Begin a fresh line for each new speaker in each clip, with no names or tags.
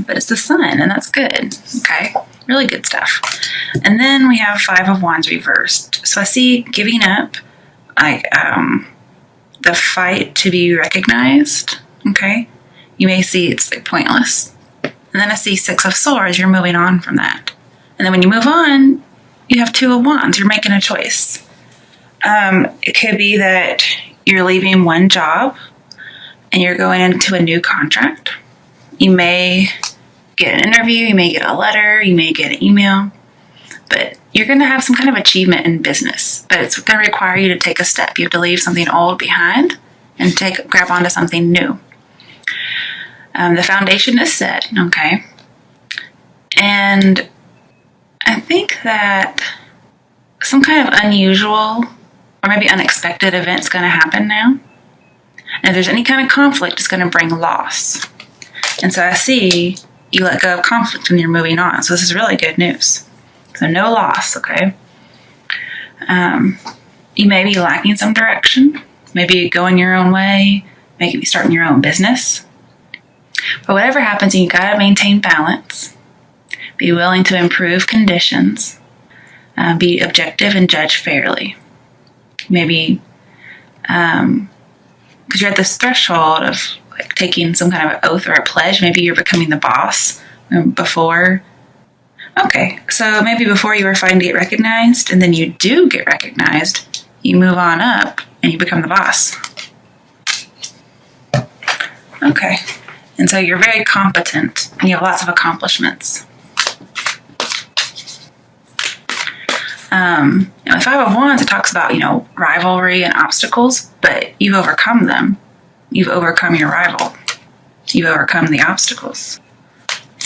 but it's the sun, and that's good. Okay, really good stuff. And then we have Five of Wands reversed. So I see giving up, like the fight to be recognized. Okay, you may see it's like pointless. And then I see Six of Swords. You're moving on from that. And then when you move on, you have Two of Wands. You're making a choice. It could be that you're leaving one job and you're going into a new contract. You may get an interview, you may get a letter, you may get an email, but you're going to have some kind of achievement in business. But it's going to require you to take a step. You have to leave something old behind and grab onto something new. The foundation is set, okay? And I think that some kind of unusual or maybe unexpected event's going to happen now. And if there's any kind of conflict, it's going to bring loss. And so I see you let go of conflict and you're moving on. So this is really good news. So no loss, okay? You may be lacking some direction. Maybe going your own way. Maybe starting your own business. But whatever happens, you got to maintain balance. Be willing to improve conditions. Be objective and judge fairly. Maybe because you're at this threshold of like taking some kind of an oath or a pledge. Maybe you're becoming the boss before. Okay, so maybe before you were fighting to get recognized, and then you do get recognized, you move on up and you become the boss. Okay, and so you're very competent and you have lots of accomplishments. The Five of Wands, it talks about, rivalry and obstacles, but you've overcome them. You've overcome your rival. You've overcome the obstacles.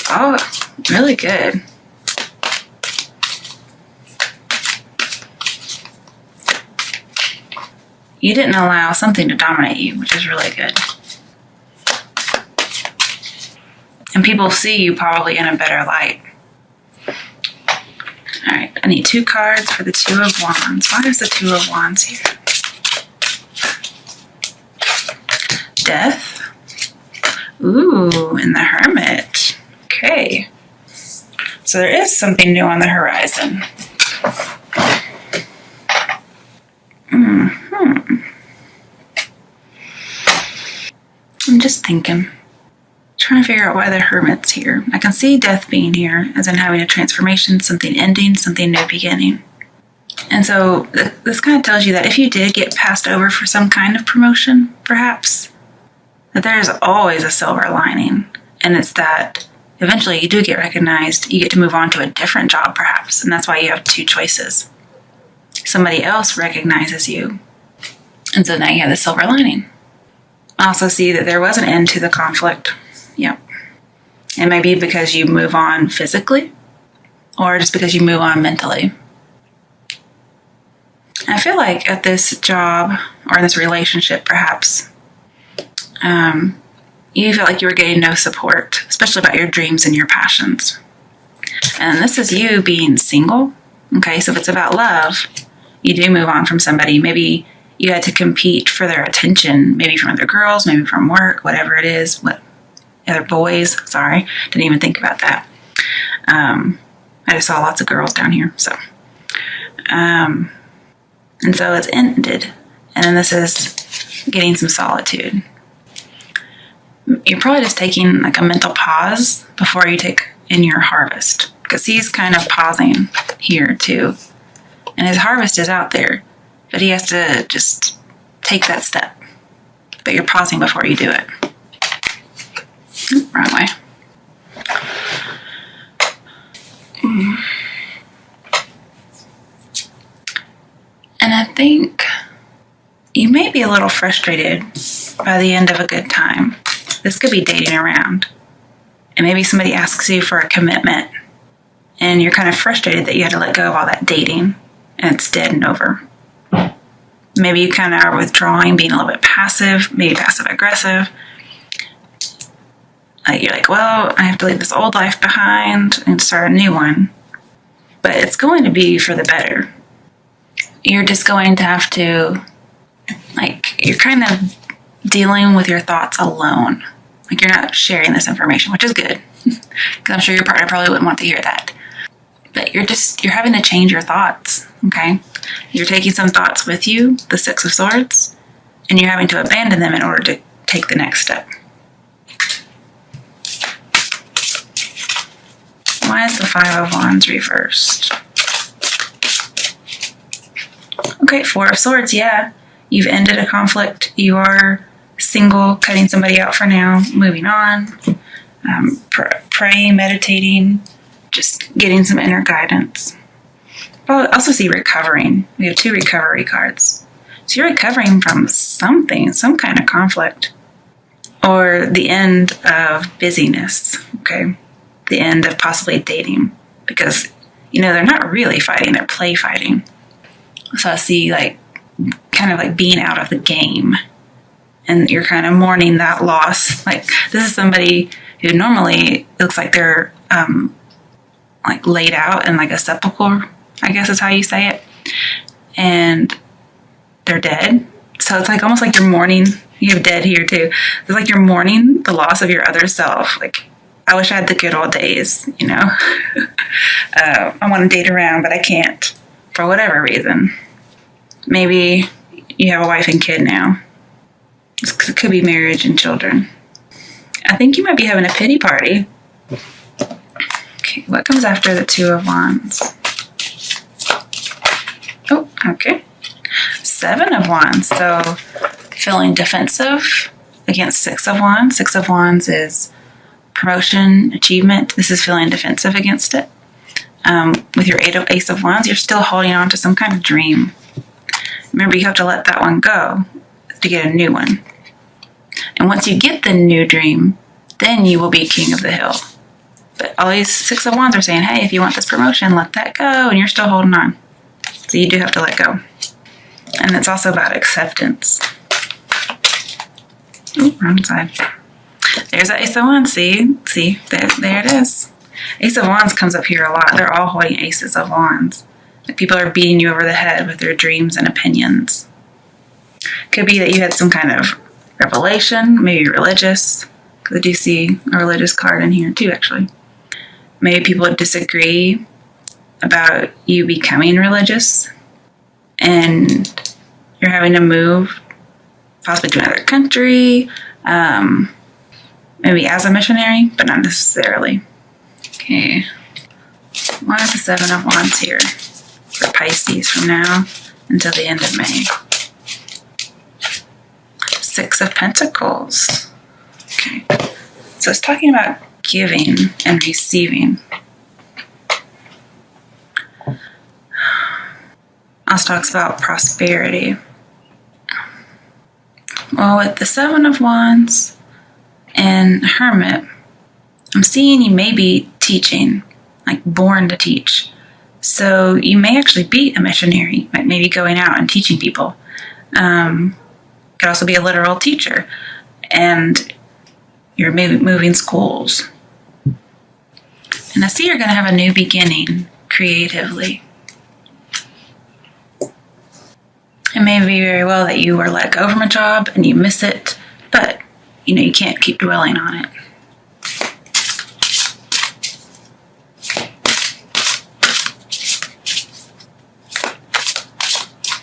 Oh, really good. You didn't allow something to dominate you, which is really good. And people see you probably in a better light. All right, I need 2 cards for the Two of Wands. Why is the Two of Wands here? Death. Ooh, and the Hermit. Okay. So there is something new on the horizon. I'm just thinking. Trying to figure out why the Hermit's here. I can see death being here, as in having a transformation, something ending, something new beginning. And so this kind of tells you that if you did get passed over for some kind of promotion, perhaps, that there's always a silver lining. And it's that eventually you do get recognized, you get to move on to a different job, perhaps. And that's why you have 2 choices. Somebody else recognizes you. And so now you have the silver lining. I also see that there was an end to the conflict. Yep. And maybe because you move on physically or just because you move on mentally. I feel like at this job or in this relationship, perhaps, you felt like you were getting no support, especially about your dreams and your passions. And this is you being single. Okay, so if it's about love, you do move on from somebody. Maybe you had to compete for their attention, maybe from other girls, maybe from work, whatever it is. Other boys, sorry, didn't even think about that. I just saw lots of girls down here, so. And so it's ended, and then this is getting some solitude. You're probably just taking like a mental pause before you take in your harvest, because he's kind of pausing here too. And his harvest is out there, but he has to just take that step. But you're pausing before you do it. Wrong way. And I think you may be a little frustrated by the end of a good time. This could be dating around. And maybe somebody asks you for a commitment and you're kind of frustrated that you had to let go of all that dating and it's dead and over. Maybe you kind of are withdrawing, being a little bit passive, maybe passive aggressive. You're like, well, I have to leave this old life behind and start a new one. But it's going to be for the better. You're just going to have to, you're kind of dealing with your thoughts alone. Like you're not sharing this information, which is good. Because I'm sure your partner probably wouldn't want to hear that. But you're having to change your thoughts, okay? You're taking some thoughts with you, the Six of Swords, and you're having to abandon them in order to take the next step. Why is the Five of Wands reversed? Okay, Four of Swords, yeah. You've ended a conflict. You are single, cutting somebody out for now, moving on, praying, meditating, just getting some inner guidance. But I also see recovering. We have 2 recovery cards. So you're recovering from something, some kind of conflict, or the end of busyness, okay? The end of possibly dating, because, they're not really fighting, they're play fighting. So I see kind of like being out of the game, and you're kind of mourning that loss. Like, this is somebody who normally looks like they're laid out in like a sepulcher, I guess is how you say it, and they're dead. So it's like almost like you're mourning. You have dead here too. It's like you're mourning the loss of your other self. Like, I wish I had the good old days, I want to date around, but I can't for whatever reason. Maybe you have a wife and kid now. It could be marriage and children. I think you might be having a pity party. Okay, what comes after the Two of Wands? Oh, okay. Seven of Wands. So feeling defensive against Six of Wands. Six of Wands is promotion, achievement. This is feeling defensive against it. With your Ace of Wands, you're still holding on to some kind of dream. Remember, you have to let that one go to get a new one. And once you get the new dream, then you will be king of the hill. But all these Six of Wands are saying, hey, if you want this promotion, let that go, and you're still holding on. So you do have to let go. And it's also about acceptance. Oh, wrong side. There's that Ace of Wands. See, there it is. Ace of Wands comes up here a lot. They're all holding Aces of Wands. Like, people are beating you over the head with their dreams and opinions. Could be that you had some kind of revelation, maybe religious, because I do see a religious card in here too, actually. Maybe people disagree about you becoming religious, and you're having to move possibly to another country, maybe as a missionary, but not necessarily. Okay, why is the Seven of Wands here for Pisces from now until the end of May? Six of Pentacles. Okay, so it's talking about giving and receiving. Also talks about prosperity. Well, with the Seven of Wands and Hermit, I'm seeing you may be teaching, like born to teach. So you may actually be a missionary, like maybe going out and teaching people. Could also be a literal teacher, and you're maybe moving schools. And I see you're going to have a new beginning creatively. It may be very well that you were let go from a job and you miss it, but you can't keep dwelling on it.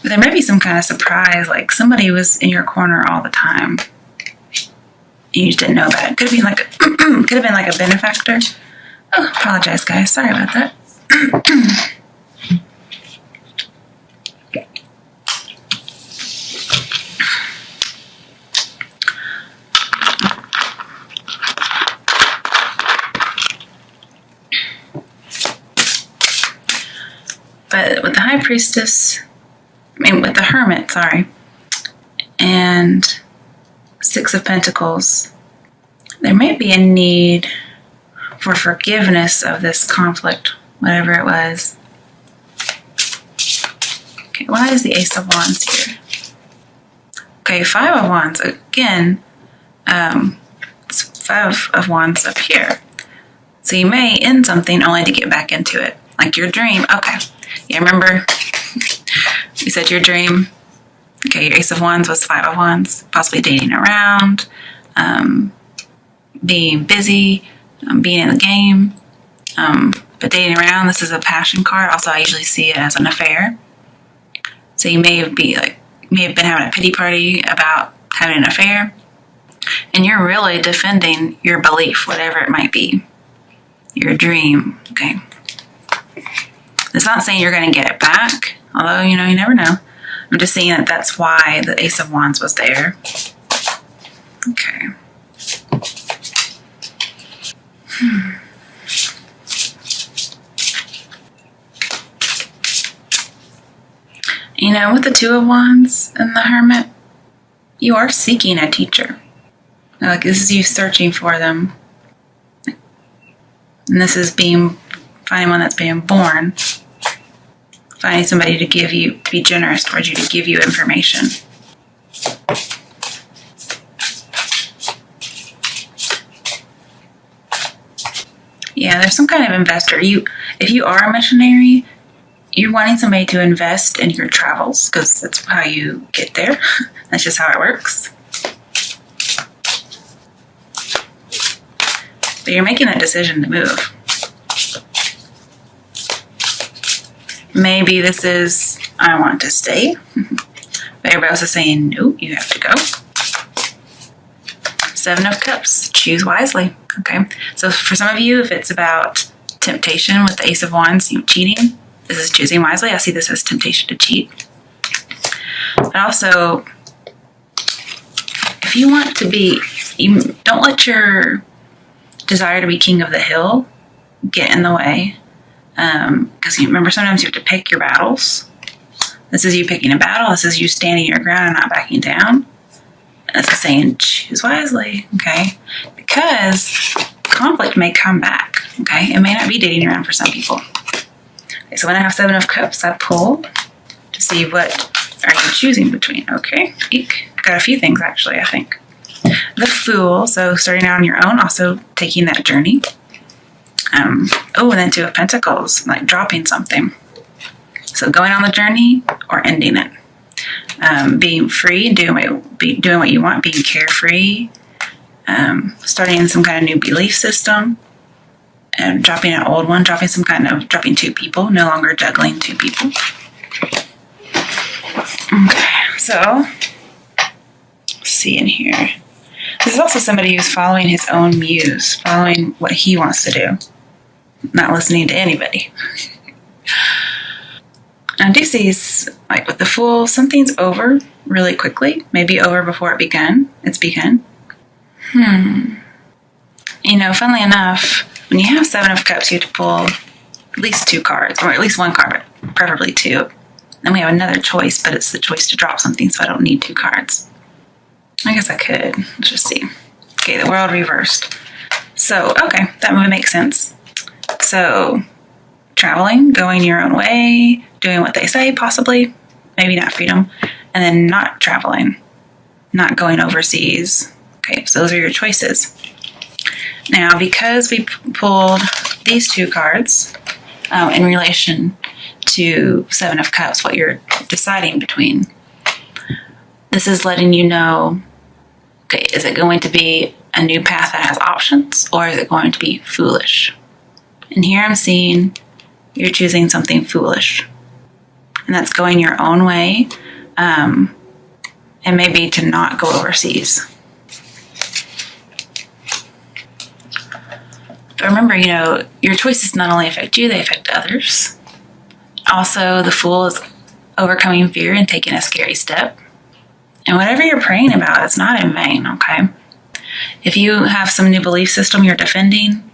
But there may be some kind of surprise, like somebody was in your corner all the time. You just didn't know about it. Could have been like a benefactor. Oh, apologize, guys. Sorry about that. But with the High Priestess, with the Hermit, and Six of Pentacles, there may be a need for forgiveness of this conflict, whatever it was. Okay, why is the Ace of Wands here? Okay, Five of Wands, again, it's Five of Wands up here. So you may end something only to get back into it, like your dream. Okay, yeah, remember you said your dream. Okay, your Ace of Wands was Five of Wands, possibly dating around, being busy, being in the game. But dating around, this is a passion card. Also, I usually see it as an affair. So you may have been having a pity party about having an affair, and you're really defending your belief, whatever it might be, your dream. Okay. It's not saying you're going to get it back, although, you never know. I'm just saying that that's why the Ace of Wands was there. Okay. With the Two of Wands and the Hermit, you are seeking a teacher. Like, this is you searching for them. And this is finding one that's being born. Finding somebody to be generous towards you, to give you information. Yeah, there's some kind of investor. If you are a missionary, you're wanting somebody to invest in your travels, because that's how you get there. That's just how it works. But you're making that decision to move. Maybe this is, I want to stay. But everybody else is saying, no, you have to go. Seven of Cups. Choose wisely. Okay. So for some of you, if it's about temptation with the Ace of Wands, cheating, this is choosing wisely. I see this as temptation to cheat. But also, if you want to don't let your desire to be king of the hill get in the way. Because you remember, sometimes you have to pick your battles. This is you picking a battle. This is you standing your ground and not backing down. And this is saying, choose wisely, okay? Because conflict may come back, okay? It may not be dating around for some people. Okay, so when I have Seven of Cups, I pull to see what are you choosing between, okay? Eek. Got a few things, actually, I think. The Fool, so starting out on your own, also taking that journey. And then Two of Pentacles, like dropping something. So going on the journey or ending it. Being free, doing what you want, being carefree. Starting some kind of new belief system. And dropping an old one, dropping two people, no longer juggling two people. Okay, so, let's see in here. This is also somebody who's following his own muse, following what he wants to do, not listening to anybody. I do see, like with the Fool, something's over really quickly, maybe over before it's begun. Funnily enough, when you have Seven of Cups, you have to pull at least two cards, or at least one card, but preferably two. Then we have another choice, but it's the choice to drop something, so I don't need two cards. I guess I could. Let's just see. Okay, the World reversed. So, okay, that would make sense. So, traveling, going your own way, doing what they say, possibly. Maybe not freedom. And then not traveling. Not going overseas. Okay, so those are your choices. Now, because we pulled these two cards in relation to Seven of Cups, what you're deciding between, this is letting you know, okay, is it going to be a new path that has options, or is it going to be foolish? And here I'm seeing you're choosing something foolish. And that's going your own way, and maybe to not go overseas. But remember, your choices not only affect you, they affect others. Also, the Fool is overcoming fear and taking a scary step. And whatever you're praying about, it's not in vain, okay? If you have some new belief system you're defending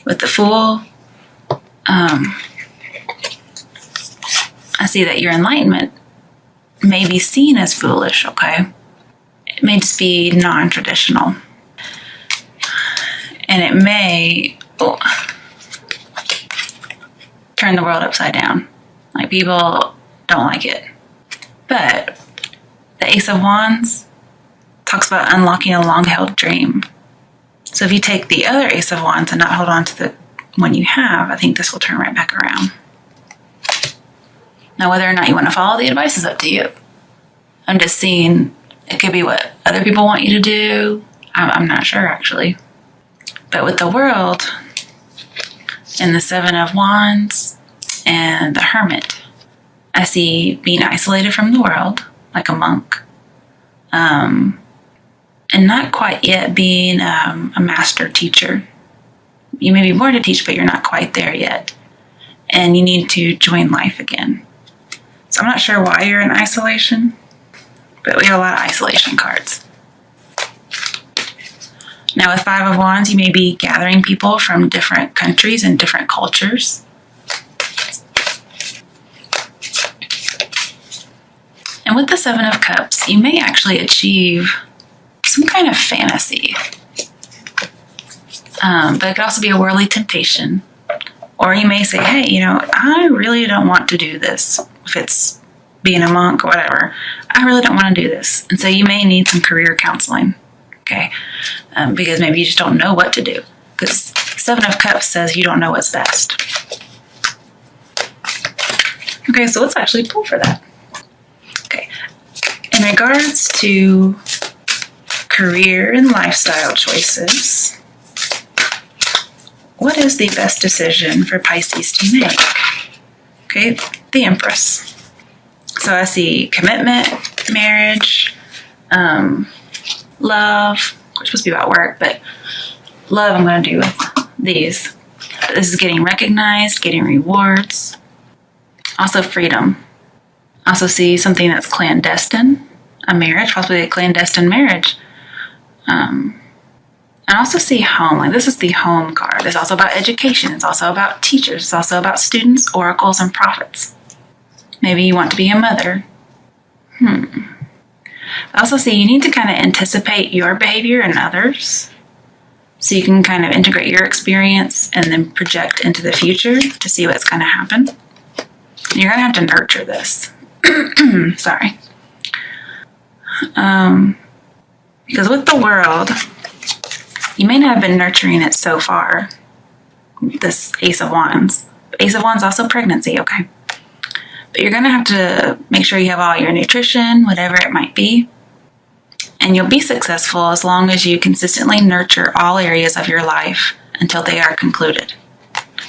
with the Fool, I see that your enlightenment may be seen as foolish, okay? It may just be non-traditional. And it may turn the world upside down. Like, people don't like it. But the Ace of Wands talks about unlocking a long-held dream. So if you take the other Ace of Wands and not hold on to the one you have, I think this will turn right back around. Now, whether or not you want to follow the advice is up to you. I'm just seeing it could be what other people want you to do. I'm not sure, actually. But with the World and the Seven of Wands and the Hermit, I see being isolated from the world, like a monk, and not quite yet being a master teacher. You may be born to teach, but you're not quite there yet. And you need to join life again. So I'm not sure why you're in isolation, but we have a lot of isolation cards. Now with Five of Wands, you may be gathering people from different countries and different cultures. And with the Seven of Cups, you may actually achieve some kind of fantasy. But it could also be a worldly temptation. Or you may say, hey, I really don't want to do this. If it's being a monk or whatever, I really don't want to do this. And so you may need some career counseling, okay? Because maybe you just don't know what to do. Because Seven of Cups says you don't know what's best. Okay, so let's actually pull for that. Okay, in regards to career and lifestyle choices, what is the best decision for Pisces to make? Okay, the Empress. So I see commitment, marriage, love, which is supposed to be about work, but love I'm going to do with these. This is getting recognized, getting rewards. Also freedom. Also see something that's clandestine, a marriage, possibly a clandestine marriage. I also see home. Like this is the home card. It's also about education. It's also about teachers. It's also about students, oracles, and prophets. Maybe you want to be a mother. I also see you need to kind of anticipate your behavior in others. So you can kind of integrate your experience and then project into the future to see what's going to happen. You're going to have to nurture this. Sorry. Because with the World, you may not have been nurturing it so far. This Ace of Wands. Ace of Wands also pregnancy, okay? But you're going to have to make sure you have all your nutrition, whatever it might be. And you'll be successful as long as you consistently nurture all areas of your life until they are concluded.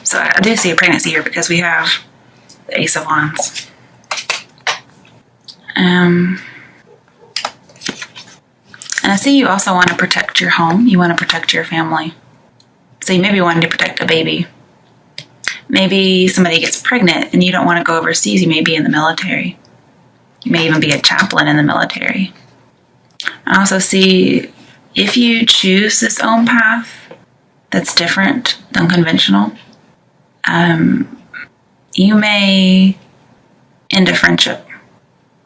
So I do see a pregnancy here because we have the Ace of Wands. And I see you also want to protect your home. You want to protect your family. So you may be wanting to protect a baby. Maybe somebody gets pregnant and you don't want to go overseas. You may be in the military. You may even be a chaplain in the military. I also see if you choose this own path that's different than conventional, you may end a friendship.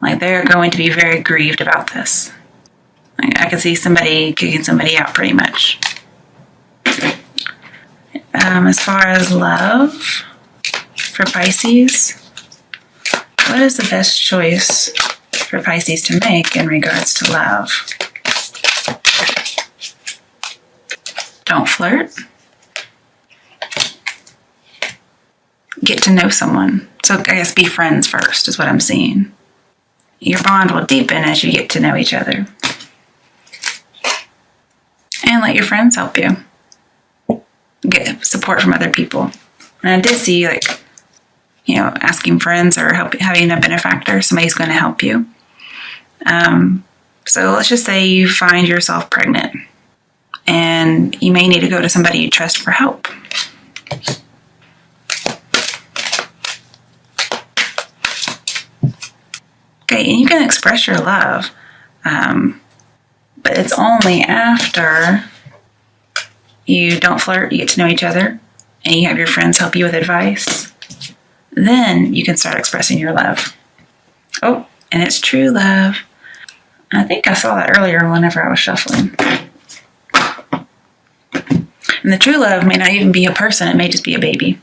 Like they're going to be very grieved about this. I can see somebody kicking somebody out pretty much. As far as love for Pisces, what is the best choice for Pisces to make in regards to love? Don't flirt. Get to know someone. So I guess be friends first is what I'm seeing. Your bond will deepen as you get to know each other. And let your friends help you. Get support from other people. And I did see, asking friends or having a benefactor, somebody's going to help you. So let's just say you find yourself pregnant and you may need to go to somebody you trust for help. Okay, and you can express your love, but it's only after you don't flirt, you get to know each other, and you have your friends help you with advice. Then you can start expressing your love. Oh, and it's true love. I think I saw that earlier whenever I was shuffling. And the true love may not even be a person, it may just be a baby.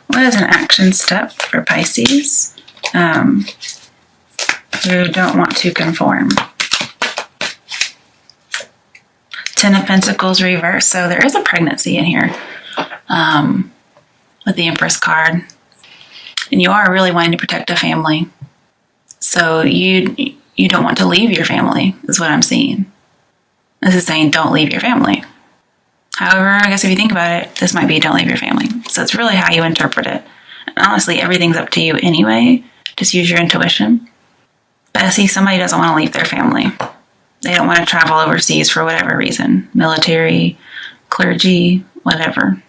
What is an action step for Pisces who don't want to conform? Ten of Pentacles reversed. So there is a pregnancy in here with the Empress card. And you are really wanting to protect a family. So you you don't want to leave your family, is what I'm seeing. This is saying don't leave your family. However, I guess if you think about it, this might be don't leave your family. So it's really how you interpret it. And honestly, everything's up to you anyway. Just use your intuition. But I see somebody doesn't want to leave their family. They don't want to travel overseas for whatever reason. Military, clergy, whatever.